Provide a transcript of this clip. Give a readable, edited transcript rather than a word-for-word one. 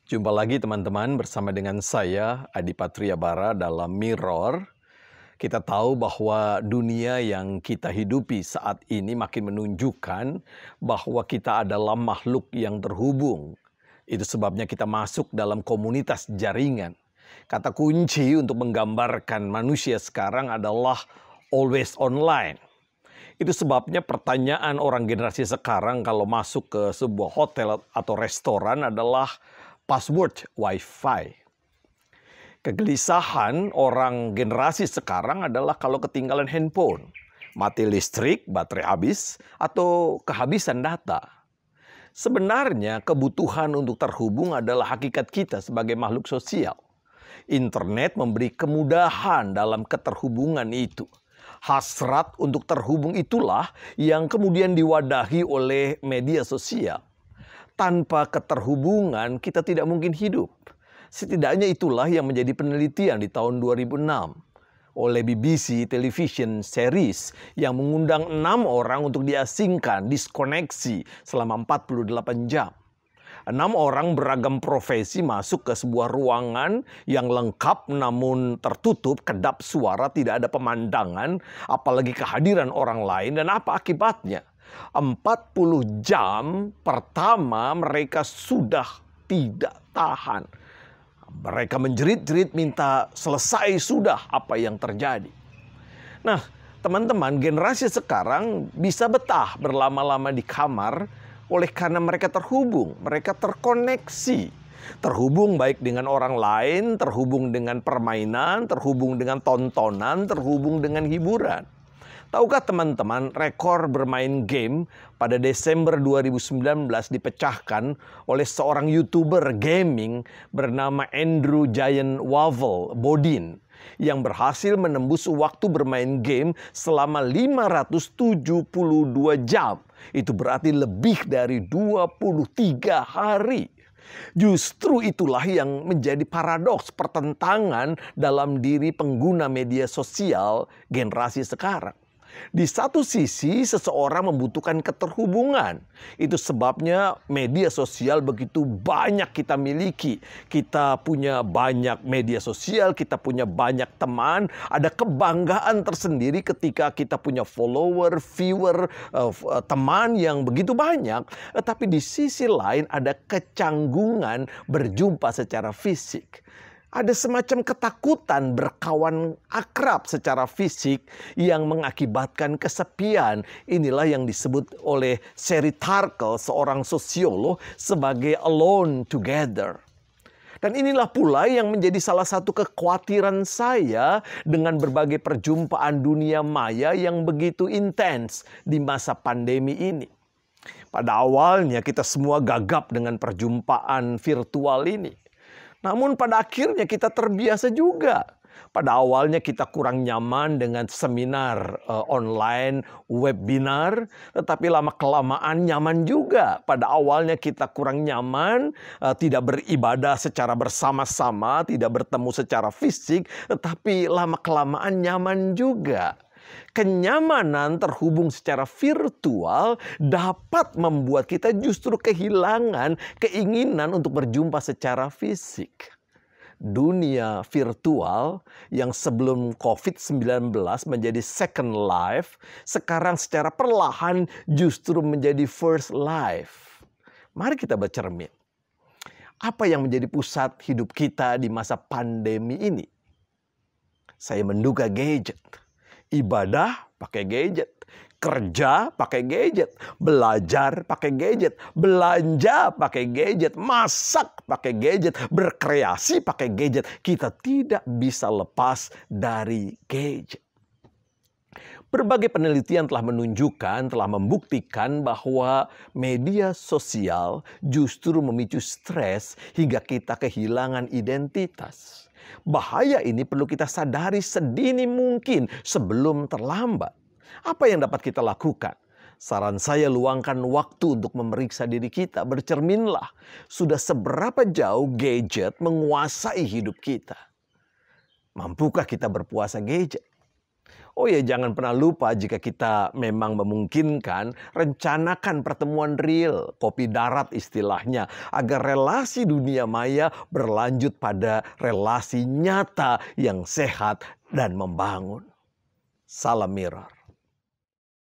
Jumpa lagi teman-teman bersama dengan saya Adi Patriabara dalam Mirror. Kita tahu bahwa dunia yang kita hidupi saat ini makin menunjukkan bahwa kita adalah makhluk yang terhubung. Itu sebabnya kita masuk dalam komunitas jaringan. Kata kunci untuk menggambarkan manusia sekarang adalah always online. Itu sebabnya pertanyaan orang generasi sekarang kalau masuk ke sebuah hotel atau restoran adalah password Wi-Fi. Kegelisahan orang generasi sekarang adalah kalau ketinggalan handphone, mati listrik, baterai habis, atau kehabisan data. Sebenarnya kebutuhan untuk terhubung adalah hakikat kita sebagai makhluk sosial. Internet memberi kemudahan dalam keterhubungan itu. Hasrat untuk terhubung itulah yang kemudian diwadahi oleh media sosial. Tanpa keterhubungan kita tidak mungkin hidup. Setidaknya itulah yang menjadi penelitian di tahun 2006 oleh BBC Television Series yang mengundang 6 orang untuk diasingkan, diskoneksi selama 48 jam. 6 orang beragam profesi masuk ke sebuah ruangan yang lengkap namun tertutup, kedap suara, tidak ada pemandangan, apalagi kehadiran orang lain. Dan apa akibatnya? 40 jam pertama mereka sudah tidak tahan. Mereka menjerit-jerit minta selesai sudah apa yang terjadi. Nah, teman-teman, generasi sekarang bisa betah berlama-lama di kamar oleh karena mereka terhubung, mereka terkoneksi. Terhubung baik dengan orang lain, terhubung dengan permainan, terhubung dengan tontonan, terhubung dengan hiburan. Tahukah teman-teman, rekor bermain game pada Desember 2019 dipecahkan oleh seorang YouTuber gaming bernama Andrew Giant Wavel Bodin yang berhasil menembus waktu bermain game selama 572 jam. Itu berarti lebih dari 23 hari. Justru itulah yang menjadi paradoks pertentangan dalam diri pengguna media sosial generasi sekarang. Di satu sisi seseorang membutuhkan keterhubungan. Itu sebabnya media sosial begitu banyak kita miliki. Kita punya banyak media sosial, kita punya banyak teman. Ada kebanggaan tersendiri ketika kita punya follower, viewer, teman yang begitu banyak. Tapi di sisi lain ada kecanggungan berjumpa secara fisik. Ada semacam ketakutan berkawan akrab secara fisik yang mengakibatkan kesepian. Inilah yang disebut oleh Sherry Turkle, seorang sosiolog, sebagai alone together. Dan inilah pula yang menjadi salah satu kekhawatiran saya dengan berbagai perjumpaan dunia maya yang begitu intens di masa pandemi ini. Pada awalnya kita semua gagap dengan perjumpaan virtual ini. Namun pada akhirnya kita terbiasa juga. Pada awalnya kita kurang nyaman dengan seminar online, webinar, tetapi lama-kelamaan nyaman juga. Pada awalnya kita kurang nyaman, tidak beribadah secara bersama-sama, tidak bertemu secara fisik, tetapi lama-kelamaan nyaman juga. Kenyamanan terhubung secara virtual dapat membuat kita justru kehilangan keinginan untuk berjumpa secara fisik. Dunia virtual yang sebelum COVID-19 menjadi second life, sekarang secara perlahan justru menjadi first life. Mari kita bercermin. Apa yang menjadi pusat hidup kita di masa pandemi ini? Saya menduga gadget. Ibadah pakai gadget, kerja pakai gadget, belajar pakai gadget, belanja pakai gadget, masak pakai gadget, berkreasi pakai gadget. Kita tidak bisa lepas dari gadget. Berbagai penelitian telah menunjukkan, telah membuktikan bahwa media sosial justru memicu stres hingga kita kehilangan identitas. Bahaya ini perlu kita sadari sedini mungkin sebelum terlambat. Apa yang dapat kita lakukan? Saran saya, luangkan waktu untuk memeriksa diri kita. Bercerminlah, sudah seberapa jauh gadget menguasai hidup kita? Mampukah kita berpuasa gadget? Oh ya, jangan pernah lupa jika kita memang memungkinkan, rencanakan pertemuan real, kopi darat istilahnya, agar relasi dunia maya berlanjut pada relasi nyata yang sehat dan membangun. Salam Mirror.